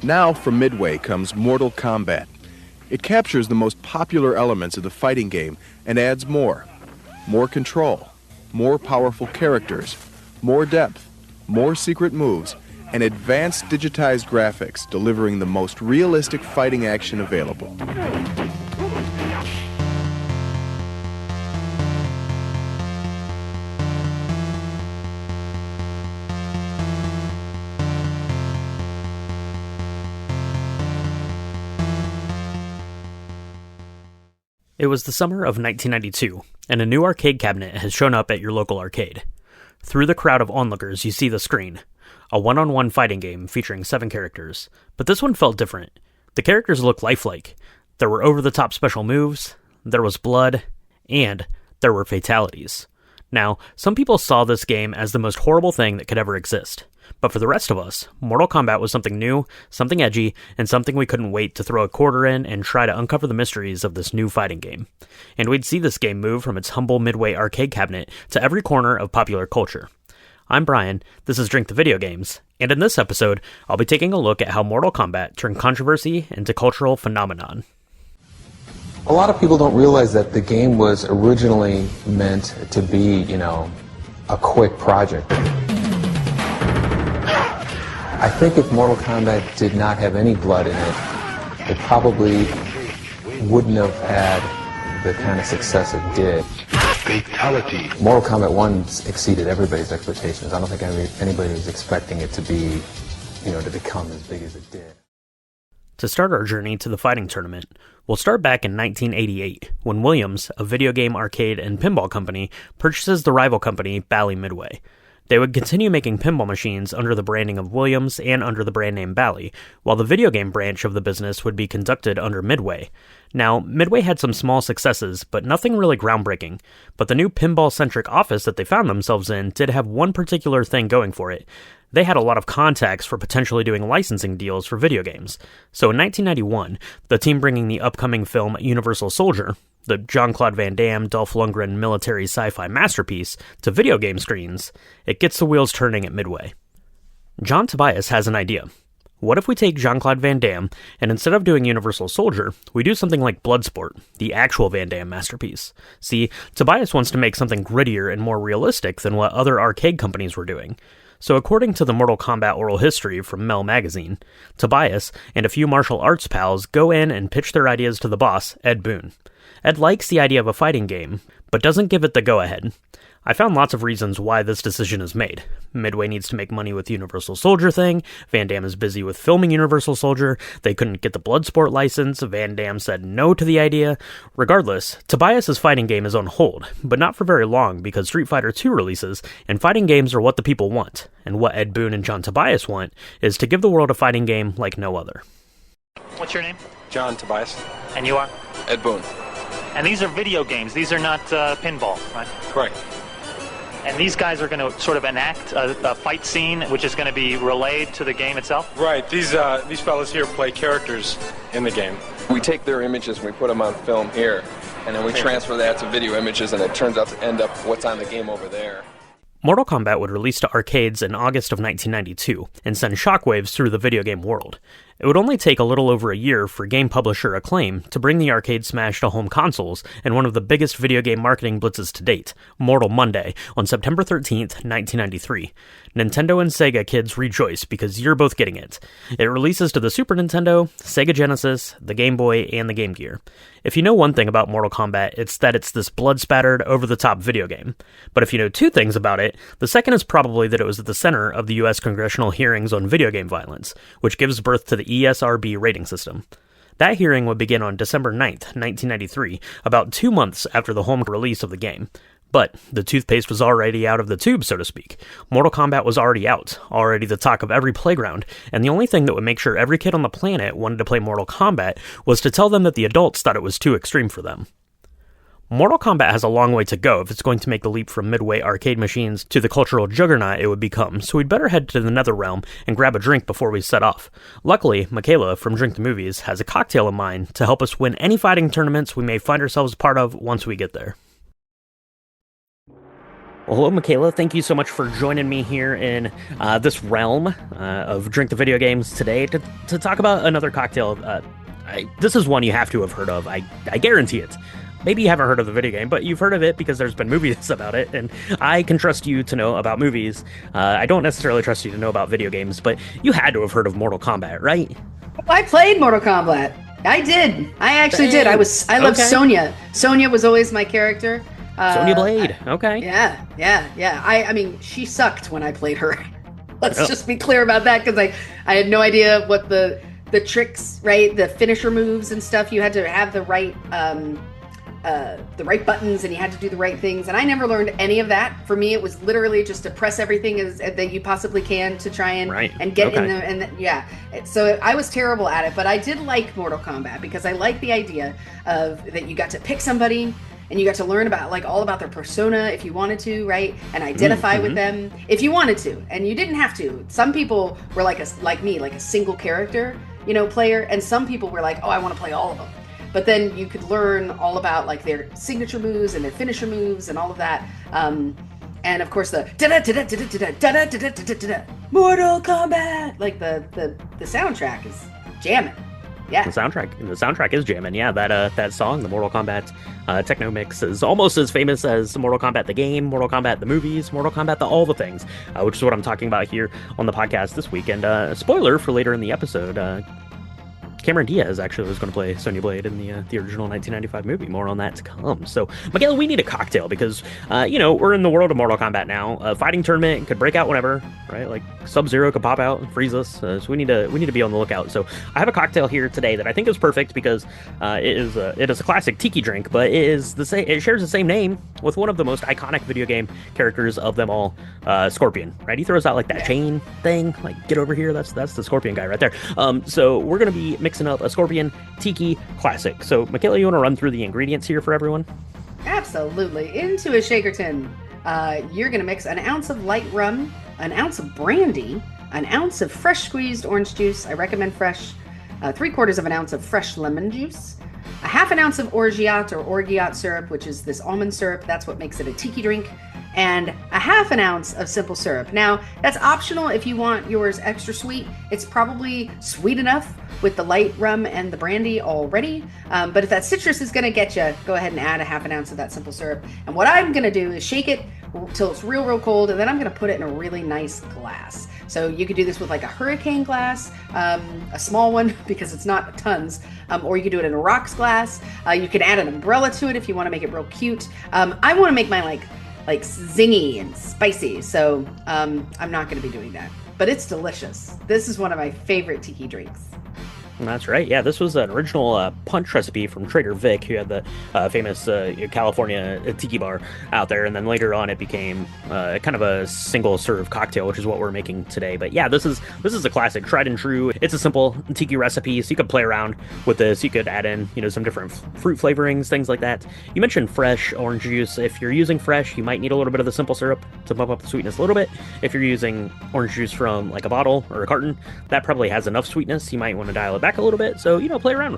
Now from Midway comes Mortal Kombat. It captures the most popular elements of the fighting game and adds more. More control, more powerful characters, more depth, more secret moves, and advanced digitized graphics delivering the most realistic fighting action available. It was the summer of 1992, and a new arcade cabinet has shown up at your local arcade. Through the crowd of onlookers, you see the screen. A one-on-one fighting game featuring 7 characters. But this one felt different. The characters looked lifelike. There were over-the-top special moves, there was blood, and there were fatalities. Now, some people saw this game as the most horrible thing that could ever exist. But for the rest of us, Mortal Kombat was something new, something edgy, and something we couldn't wait to throw a quarter in and try to uncover the mysteries of this new fighting game. And we'd see this game move from its humble Midway arcade cabinet to every corner of popular culture. I'm Brian, this is Drink the Video Games, and in this episode, I'll be taking a look at how Mortal Kombat turned controversy into cultural phenomenon. A lot of people don't realize that the game was originally meant to be, a quick project. I think if Mortal Kombat did not have any blood in it, it probably wouldn't have had the kind of success it did. Fatality. Mortal Kombat 1 exceeded everybody's expectations. I don't think anybody was expecting it to be, to become as big as it did. To start our journey to the fighting tournament, we'll start back in 1988, when Williams, a video game arcade and pinball company, purchases the rival company Bally Midway. They would continue making pinball machines under the branding of Williams and under the brand name Bally, while the video game branch of the business would be conducted under Midway. Now, Midway had some small successes, but nothing really groundbreaking. But the new pinball-centric office that they found themselves in did have one particular thing going for it. They had a lot of contacts for potentially doing licensing deals for video games. So in 1991, the team bringing the upcoming film Universal Soldier, the Jean-Claude Van Damme, Dolph Lundgren military sci-fi masterpiece, to video game screens, it gets the wheels turning at Midway. John Tobias has an idea. What if we take Jean-Claude Van Damme, and instead of doing Universal Soldier, we do something like Bloodsport, the actual Van Damme masterpiece? See, Tobias wants to make something grittier and more realistic than what other arcade companies were doing. So according to the Mortal Kombat oral history from Mel magazine, Tobias and a few martial arts pals go in and pitch their ideas to the boss, Ed Boon. Ed likes the idea of a fighting game, but doesn't give it the go-ahead. I found lots of reasons why this decision is made. Midway needs to make money with Universal Soldier thing, Van Damme is busy with filming Universal Soldier, they couldn't get the Bloodsport license, Van Damme said no to the idea. Regardless, Tobias' fighting game is on hold, but not for very long because Street Fighter II releases, and fighting games are what the people want, and what Ed Boon and John Tobias want is to give the world a fighting game like no other. What's your name? John Tobias. And you are? Ed Boon. And these are video games, these are not pinball, right? Correct. And these guys are going to sort of enact a fight scene, which is going to be relayed to the game itself? Right. These fellas here play characters in the game. We take their images and we put them on film here, and then we transfer that to video images, and it turns out to end up what's on the game over there. Mortal Kombat would release to arcades in August of 1992 and send shockwaves through the video game world. It would only take a little over a year for game publisher Acclaim to bring the arcade smash to home consoles in one of the biggest video game marketing blitzes to date, Mortal Monday, on September 13th, 1993. Nintendo and Sega kids rejoice because you're both getting it. It releases to the Super Nintendo, Sega Genesis, the Game Boy, and the Game Gear. If you know one thing about Mortal Kombat, it's that it's this blood-spattered, over-the-top video game. But if you know two things about it, the second is probably that it was at the center of the U.S. congressional hearings on video game violence, which gives birth to the ESRB rating system. That hearing would begin on December 9th, 1993, about 2 months after the home release of the game. But the toothpaste was already out of the tube, so to speak. Mortal Kombat was already out, already the talk of every playground, and the only thing that would make sure every kid on the planet wanted to play Mortal Kombat was to tell them that the adults thought it was too extreme for them. Mortal Kombat has a long way to go if it's going to make the leap from Midway arcade machines to the cultural juggernaut it would become, so we'd better head to the Netherrealm and grab a drink before we set off. Luckily, Michaela from Drink the Movies has a cocktail in mind to help us win any fighting tournaments we may find ourselves part of once we get there. Well, hello, Michaela. Thank you so much for joining me here in this realm of Drink the Video Games today to talk about another cocktail. This is one you have to have heard of. I guarantee it. Maybe you haven't heard of the video game, but you've heard of it because there's been movies about it, and I can trust you to know about movies. I don't necessarily trust you to know about video games, but you had to have heard of Mortal Kombat, right? I played Mortal Kombat. I did. I actually did. I loved Sonya. Sonya was always my character. Sonya Blade. Okay. Yeah. I mean, she sucked when I played her. Let's just be clear about that, because I had no idea what the tricks, right? The finisher moves and stuff. You had to have the right buttons, and you had to do the right things. And I never learned any of that. For me, it was literally just to press everything that you possibly can to try and get in there. And so I was terrible at it, but I did like Mortal Kombat because I liked the idea of that you got to pick somebody and you got to learn about all about their persona if you wanted to, right? And identify with them if you wanted to, and you didn't have to. Some people were like me, like a single character, player, and some people were like, oh, I want to play all of them. But then you could learn all about their signature moves and their finisher moves and all of that. And of course the Mortal Kombat, the soundtrack is jamming. Yeah. The soundtrack is jamming. Yeah, that song, the Mortal Kombat techno mix, is almost as famous as Mortal Kombat the game, Mortal Kombat the movies, Mortal Kombat the all the things, which is what I'm talking about here on the podcast this week. And spoiler for later in the episode, Cameron Diaz actually was going to play Sonya Blade in the original 1995 movie. More on that to come. So, Michaela, we need a cocktail because, we're in the world of Mortal Kombat now. A fighting tournament could break out whenever, right? Like Sub-Zero could pop out and freeze us. So we need to be on the lookout. So I have a cocktail here today that I think is perfect because it is a classic tiki drink, but it shares the same name with one of the most iconic video game characters of them all, Scorpion. Right? He throws out that chain thing, get over here. That's the Scorpion guy right there. So we're gonna be mixing up a Scorpion Tiki Classic. So, Michaela, you want to run through the ingredients here for everyone? Absolutely. Into a shaker tin, you're going to mix an ounce of light rum, an ounce of brandy, an ounce of fresh squeezed orange juice. I recommend fresh. 3/4 of an ounce of fresh lemon juice, a half an ounce of orgeat or orgeat syrup, which is this almond syrup. That's what makes it a tiki drink. And a half an ounce of simple syrup. Now, that's optional if you want yours extra sweet. It's probably sweet enough with the light rum and the brandy already. But if that citrus is going to get you, go ahead and add a half an ounce of that simple syrup. And what I'm going to do is shake it till it's real cold, and then I'm going to put it in a really nice glass. So you could do this with a hurricane glass, a small one because it's not tons, or you could do it in a rocks glass. You can add an umbrella to it if you want to make it real cute. I want to make mine like zingy and spicy, so I'm not going to be doing that, but it's delicious. This is one of my favorite tiki drinks. That's right. Yeah, this was an original punch recipe from Trader Vic, who had the famous California tiki bar out there, and then later on it became kind of a single serve cocktail, which is what we're making today. But yeah, this is a classic, tried and true. It's a simple tiki recipe, so you could play around with this. You could add in some different fruit flavorings, things like that. You mentioned fresh orange juice. If you're using fresh, you might need a little bit of the simple syrup to bump up the sweetness a little bit. If you're using orange juice from a bottle or a carton, that probably has enough sweetness. You might want to dial it back a little bit, so play around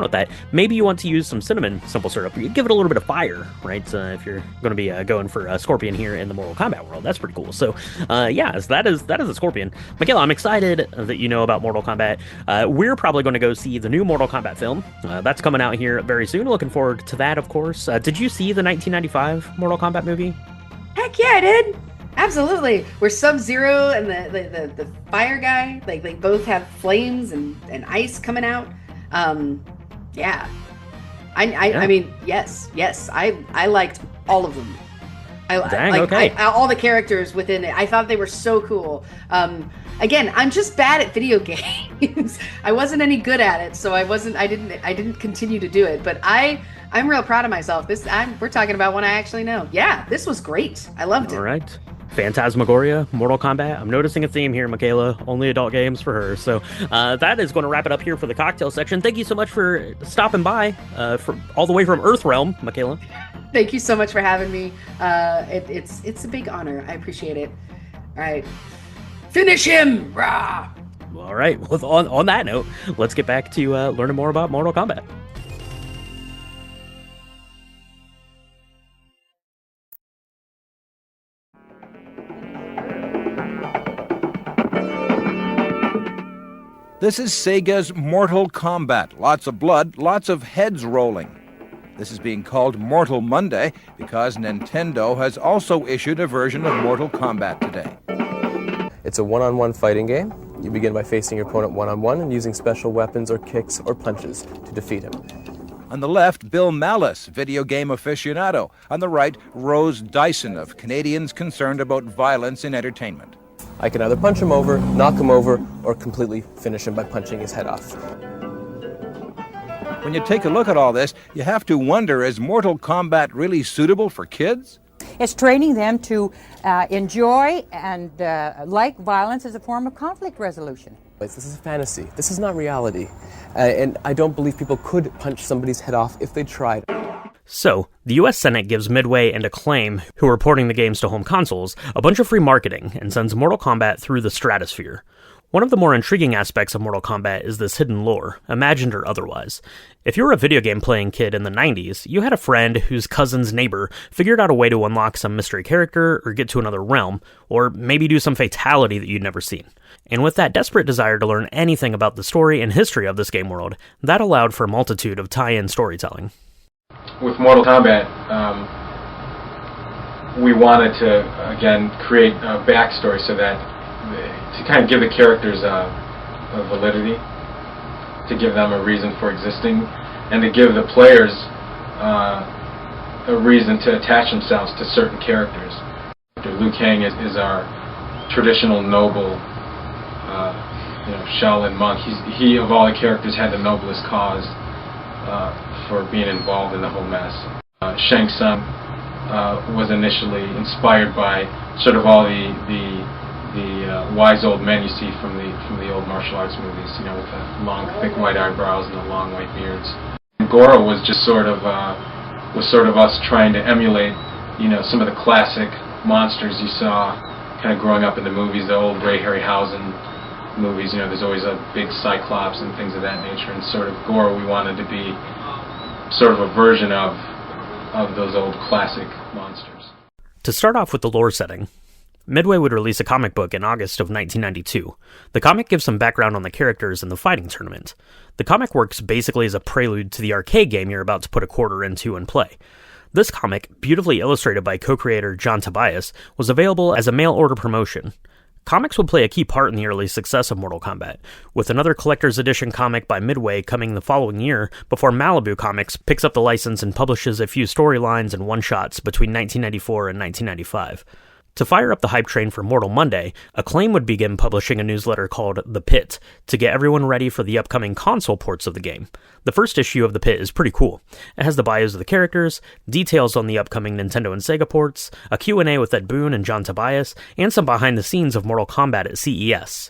with that. Maybe you want to use some cinnamon simple syrup. You give it a little bit of fire, right? If you're going to be going for a Scorpion here in the Mortal Kombat world, that's pretty cool. So so that is a Scorpion. Michaela, I'm excited that you know about Mortal Kombat. We're probably going to go see the new Mortal Kombat film. That's coming out here very soon. Looking forward to that, of course. Did you see the 1995 Mortal Kombat movie? Heck yeah, I did. Absolutely. Where Sub-Zero and the fire guy, they both have flames and ice coming out. Yeah. I mean, yes. I liked all of them. All the characters within it. I thought they were so cool. Again, I'm just bad at video games. I wasn't any good at it, so I didn't continue to do it. But I'm real proud of myself. We're talking about one I actually know. Yeah, this was great. I loved it. All right. Phantasmagoria, Mortal Kombat. I'm noticing a theme here, Michaela. Only adult games for her. So that is going to wrap it up here for the cocktail section. Thank you so much for stopping by all the way from Earthrealm, Michaela. Thank you so much for having me. It's a big honor. I appreciate it. All right. Finish him! Rah! All right. Well, on that note, let's get back to learning more about Mortal Kombat. This is Sega's Mortal Kombat. Lots of blood, lots of heads rolling. This is being called Mortal Monday because Nintendo has also issued a version of Mortal Kombat today. It's a one-on-one fighting game. You begin by facing your opponent one-on-one and using special weapons or kicks or punches to defeat him. On the left, Bill Malice, video game aficionado. On the right, Rose Dyson of Canadians concerned about violence in entertainment. I can either punch him over, knock him over, or completely finish him by punching his head off. When you take a look at all this, you have to wonder, is Mortal Kombat really suitable for kids? It's training them to enjoy and like violence as a form of conflict resolution. This is a fantasy. This is not reality. And I don't believe people could punch somebody's head off if they tried. So, the US Senate gives Midway and Acclaim, who are porting the games to home consoles, a bunch of free marketing and sends Mortal Kombat through the stratosphere. One of the more intriguing aspects of Mortal Kombat is this hidden lore, imagined or otherwise. If you were a video game playing kid in the 90s, you had a friend whose cousin's neighbor figured out a way to unlock some mystery character or get to another realm, or maybe do some fatality that you'd never seen. And with that desperate desire to learn anything about the story and history of this game world, that allowed for a multitude of tie-in storytelling. With Mortal Kombat, we wanted to, again, create a backstory so that to kind of give the characters a validity, to give them a reason for existing, and to give the players a reason to attach themselves to certain characters. Liu Kang is our traditional noble, Shaolin monk. He of all the characters had the noblest cause for being involved in the whole mess. Shang Tsung was initially inspired by sort of all the wise old men you see from the old martial arts movies, with the long, thick white eyebrows and the long white beards. And Goro was just sort of us trying to emulate, some of the classic monsters you saw kind of growing up in the movies, the old Ray Harryhausen movies. There's always a big Cyclops and things of that nature, and sort of Goro we wanted to be sort of a version of those old classic monsters. To start off with the lore setting, Midway would release a comic book in August of 1992. The comic gives some background on the characters in the fighting tournament. The comic works basically as a prelude to the arcade game you're about to put a quarter into and play. This comic, beautifully illustrated by co-creator John Tobias, was available as a mail-order promotion. Comics would play a key part in the early success of Mortal Kombat, with another collector's edition comic by Midway coming the following year before Malibu Comics picks up the license and publishes a few storylines and one-shots between 1994 and 1995. To fire up the hype train for Mortal Monday, Acclaim would begin publishing a newsletter called The Pit to get everyone ready for the upcoming console ports of the game. The first issue of The Pit is pretty cool. It has the bios of the characters, details on the upcoming Nintendo and Sega ports, a Q&A with Ed Boon and John Tobias, and some behind the scenes of Mortal Kombat at CES.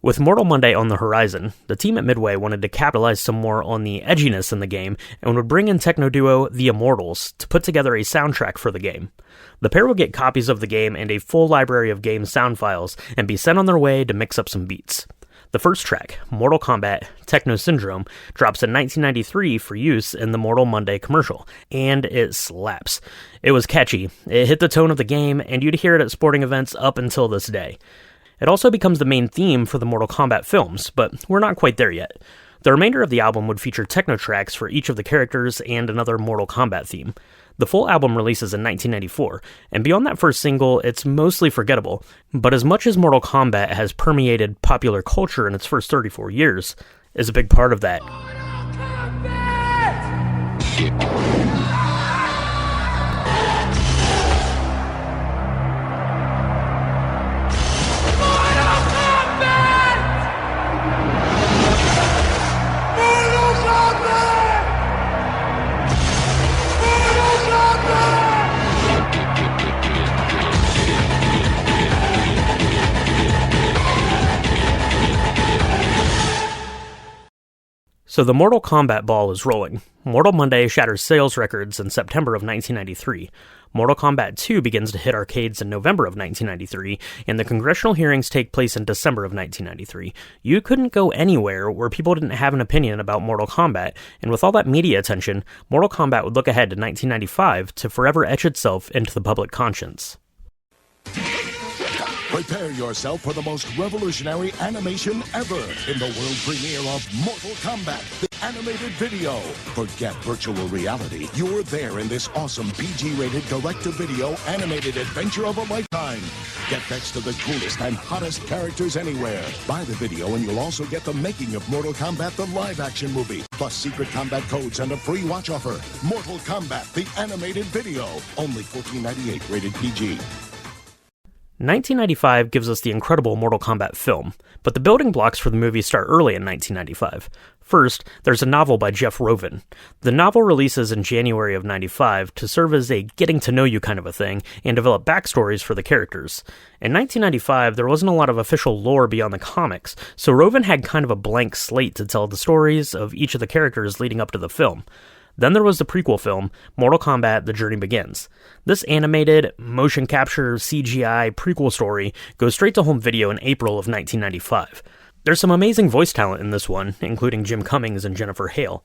With Mortal Monday on the horizon, the team at Midway wanted to capitalize some more on the edginess in the game and would bring in techno duo The Immortals to put together a soundtrack for the game. The pair would get copies of the game and a full library of game sound files and be sent on their way to mix up some beats. The first track, Mortal Kombat Techno Syndrome, drops in 1993 for use in the Mortal Monday commercial, and it slaps. It was catchy, it hit the tone of the game, and you'd hear it at sporting events up until this day. It also becomes the main theme for the Mortal Kombat films, but we're not quite there yet. The remainder of the album would feature techno tracks for each of the characters and another Mortal Kombat theme. The full album releases in 1994, and beyond that first single, it's mostly forgettable, but as much as Mortal Kombat has permeated popular culture in its first 34 years, is a big part of that. So the Mortal Kombat ball is rolling. Mortal Monday shatters sales records in September of 1993. Mortal Kombat 2 begins to hit arcades in November of 1993, and the congressional hearings take place in December of 1993. You couldn't go anywhere where people didn't have an opinion about Mortal Kombat, and with all that media attention, Mortal Kombat would look ahead to 1995 to forever etch itself into the public conscience. Prepare yourself for the most revolutionary animation ever in the world premiere of Mortal Kombat, the animated video. Forget virtual reality. You're there in this awesome PG-rated direct-to-video animated adventure of a lifetime. Get next to the coolest and hottest characters anywhere. Buy the video and you'll also get the making of Mortal Kombat, the live-action movie, plus secret combat codes and a free watch offer. Mortal Kombat, the animated video. Only $14.98, rated PG. 1995 gives us the incredible Mortal Kombat film, but the building blocks for the movie start early in 1995. First, there's a novel by Jeff Rovin. The novel releases in January of 95 to serve as a getting-to-know-you kind of a thing and develop backstories for the characters. In 1995, there wasn't a lot of official lore beyond the comics, so Rovin had kind of a blank slate to tell the stories of each of the characters leading up to the film. Then there was the prequel film, Mortal Kombat: The Journey Begins. This animated, motion capture, CGI prequel story goes straight to home video in April of 1995. There's some amazing voice talent in this one, including Jim Cummings and Jennifer Hale.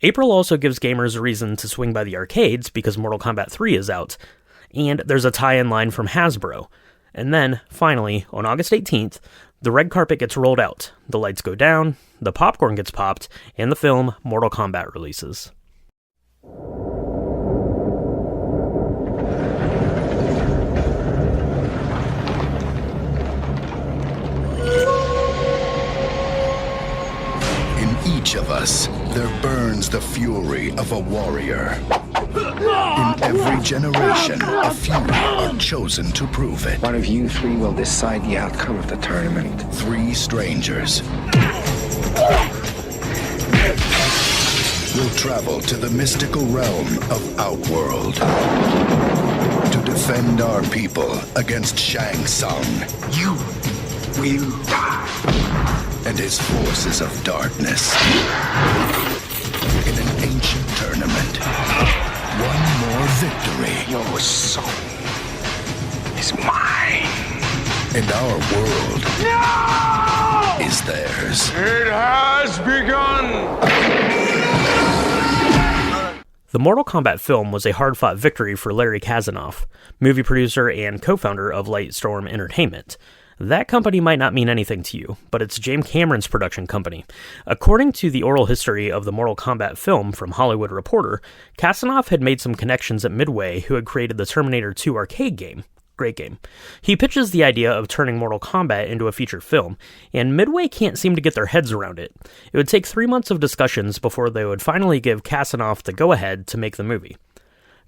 April also gives gamers a reason to swing by the arcades because Mortal Kombat 3 is out, and there's a tie-in line from Hasbro. And then, finally, on August 18th, the red carpet gets rolled out, the lights go down, the popcorn gets popped, and the film Mortal Kombat releases. In each of us, there burns the fury of a warrior. In every generation, a few are chosen to prove it. One of you three will decide the outcome of the tournament. Three strangers will travel to the mystical realm of Outworld to defend our people against Shang Tsung. You will die. And his forces of darkness in an ancient tournament. One more victory. Your soul is mine. And our world is theirs. It has begun! The Mortal Kombat film was a hard-fought victory for Larry Kazanoff, movie producer and co-founder of Lightstorm Entertainment. That company might not mean anything to you, but it's James Cameron's production company. According to the oral history of the Mortal Kombat film from Hollywood Reporter, Kazanoff had made some connections at Midway, who had created the Terminator 2 arcade game. Great game. He pitches the idea of turning Mortal Kombat into a feature film, and Midway can't seem to get their heads around it. It would take 3 months of discussions before they would finally give Kazanoff the go-ahead to make the movie.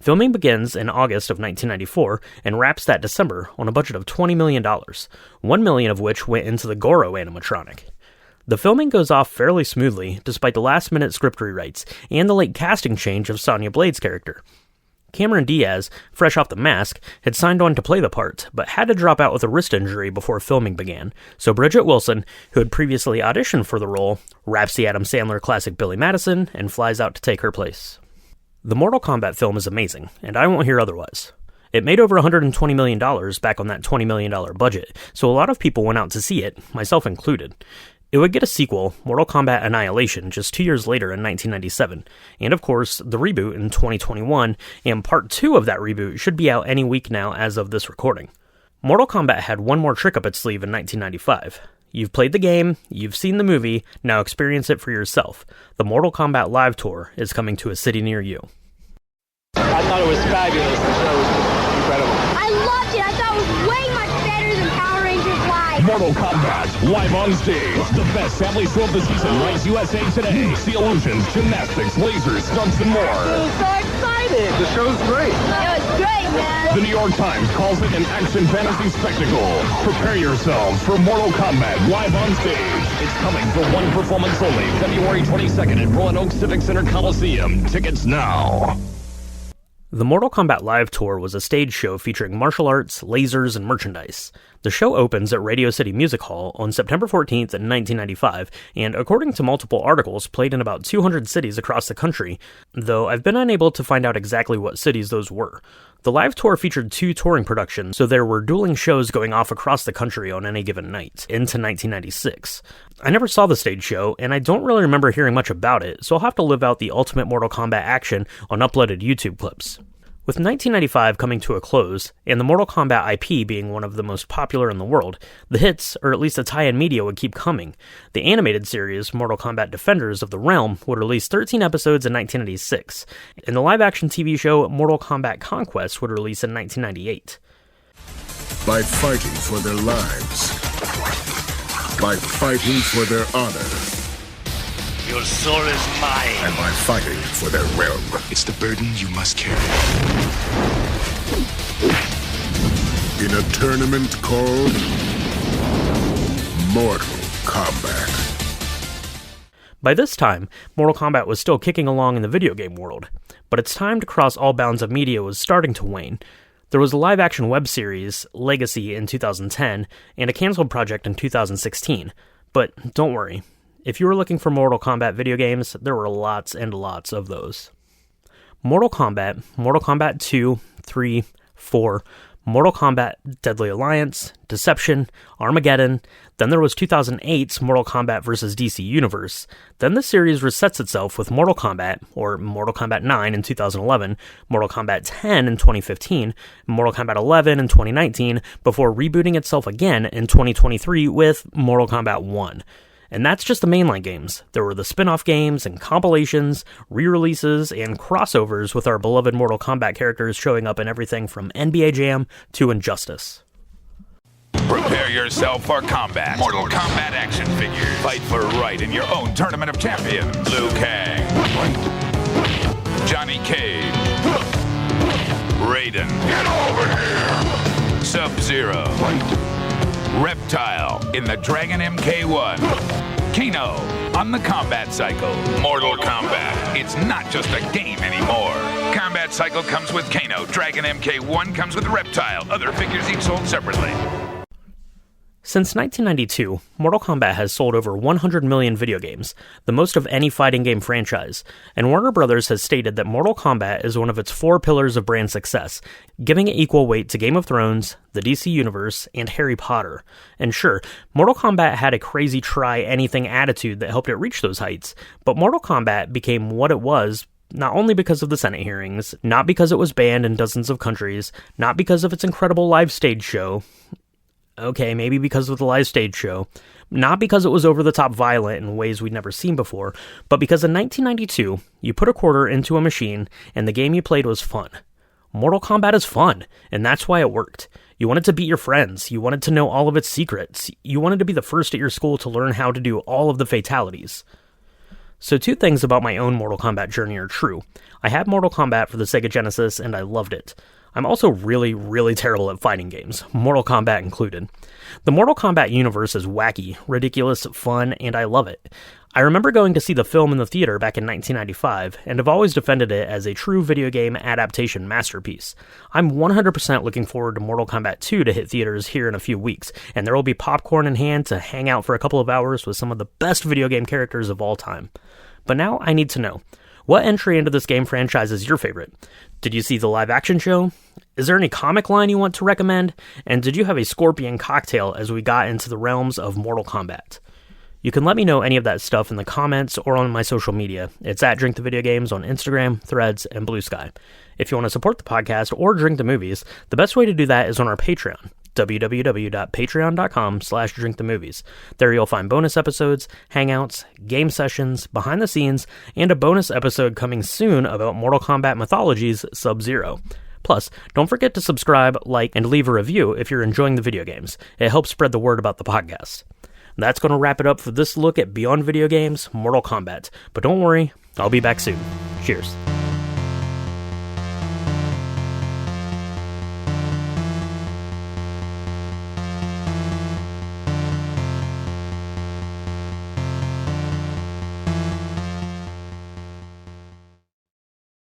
Filming begins in August of 1994 and wraps that December on a budget of $20 million, $1 million of which went into the Goro animatronic. The filming goes off fairly smoothly, despite the last-minute script rewrites and the late casting change of Sonya Blade's character. Cameron Diaz, fresh off The Mask, had signed on to play the part, but had to drop out with a wrist injury before filming began, so Bridget Wilson, who had previously auditioned for the role, raps the Adam Sandler classic Billy Madison and flies out to take her place. The Mortal Kombat film is amazing, and I won't hear otherwise. It made over $120 million back on that $20 million budget, so a lot of people went out to see it, myself included. It would get a sequel, Mortal Kombat Annihilation, just 2 years later in 1997, and of course, the reboot in 2021, and part 2 of that reboot should be out any week now as of this recording. Mortal Kombat had one more trick up its sleeve in 1995. You've played the game, you've seen the movie, now experience it for yourself. The Mortal Kombat Live Tour is coming to a city near you. I thought it was fabulous. The show was incredible. I loved it. I thought it was way much better than Power Rangers Live. Mortal Kombat, live on stage. The best family show of the season. Rise USA today. See illusions, gymnastics, lasers, stunts, and more. I'm so excited. The show's great. It was great, man. The New York Times calls it an action fantasy spectacle. Prepare yourselves for Mortal Kombat live on stage. It's coming for one performance only, February 22nd at Roanoke Civic Center Coliseum. Tickets now. The Mortal Kombat Live Tour was a stage show featuring martial arts, lasers, and merchandise. The show opens at Radio City Music Hall on September 14th in 1995, and according to multiple articles, played in about 200 cities across the country, though I've been unable to find out exactly what cities those were. The live tour featured 2 touring productions, so there were dueling shows going off across the country on any given night, into 1996. I never saw the stage show, and I don't really remember hearing much about it, so I'll have to live out the ultimate Mortal Kombat action on uploaded YouTube clips. With 1995 coming to a close, and the Mortal Kombat IP being one of the most popular in the world, the hits, or at least the tie-in media, would keep coming. The animated series, Mortal Kombat Defenders of the Realm, would release 13 episodes in 1996, and the live-action TV show Mortal Kombat Conquest would release in 1998. By fighting for their lives, by fighting for their honor, your soul is mine. And by fighting for their realm. It's the burden you must carry. In a tournament called Mortal Kombat. By this time, Mortal Kombat was still kicking along in the video game world, but its time to cross all bounds of media was starting to wane. There was a live-action web series, Legacy, in 2010, and a canceled project in 2016. But don't worry. If you were looking for Mortal Kombat video games, there were lots and lots of those. Mortal Kombat 2, 3, 4, Mortal Kombat Deadly Alliance, Deception, Armageddon, then there was 2008's Mortal Kombat vs. DC Universe, then the series resets itself with Mortal Kombat, or Mortal Kombat 9 in 2011, Mortal Kombat 10 in 2015, Mortal Kombat 11 in 2019, before rebooting itself again in 2023 with Mortal Kombat 1. And that's just the mainline games. There were the spin-off games and compilations, re-releases, and crossovers with our beloved Mortal Kombat characters showing up in everything from NBA Jam to Injustice. Prepare yourself for combat. Mortal Kombat action figures. Fight for right in your own Tournament of Champions. Liu Kang. Johnny Cage. Raiden. Get over here. Sub-Zero. Reptile in the Dragon MK1. Kano on the Combat Cycle. Mortal Kombat. It's not just a game anymore. Combat Cycle comes with Kano. Dragon MK1 comes with Reptile. Other figures each sold separately. Since 1992, Mortal Kombat has sold over 100 million video games, the most of any fighting game franchise, and Warner Bros. Has stated that Mortal Kombat is one of its 4 pillars of brand success, giving it equal weight to Game of Thrones, the DC Universe, and Harry Potter. And sure, Mortal Kombat had a crazy try-anything attitude that helped it reach those heights, but Mortal Kombat became what it was not only because of the Senate hearings, not because it was banned in dozens of countries, not because of its incredible live stage show. Okay, maybe because of the live stage show. Not because it was over-the-top violent in ways we'd never seen before, but because in 1992, you put a quarter into a machine, and the game you played was fun. Mortal Kombat is fun, and that's why it worked. You wanted to beat your friends, you wanted to know all of its secrets, you wanted to be the first at your school to learn how to do all of the fatalities. So 2 things about my own Mortal Kombat journey are true. I had Mortal Kombat for the Sega Genesis, and I loved it. I'm also really, really terrible at fighting games, Mortal Kombat included. The Mortal Kombat universe is wacky, ridiculous, fun, and I love it. I remember going to see the film in the theater back in 1995, and have always defended it as a true video game adaptation masterpiece. I'm 100% looking forward to Mortal Kombat 2 to hit theaters here in a few weeks, and there will be popcorn in hand to hang out for a couple of hours with some of the best video game characters of all time. But now I need to know, what entry into this game franchise is your favorite? Did you see the live-action show? Is there any comic line you want to recommend? And did you have a scorpion cocktail as we got into the realms of Mortal Kombat? You can let me know any of that stuff in the comments or on my social media. It's at Drink the Video Games on Instagram, Threads, and Blue Sky. If you want to support the podcast or Drink the Movies, the best way to do that is on our Patreon, www.patreon.com/drinkthemovies. There you'll find bonus episodes, hangouts, game sessions, behind the scenes, and a bonus episode coming soon about Mortal Kombat Mythology's Sub-Zero. Plus, don't forget to subscribe, like, and leave a review if you're enjoying the video games. It helps spread the word about the podcast. That's going to wrap it up for this look at Beyond Video Games, Mortal Kombat. But don't worry, I'll be back soon. Cheers.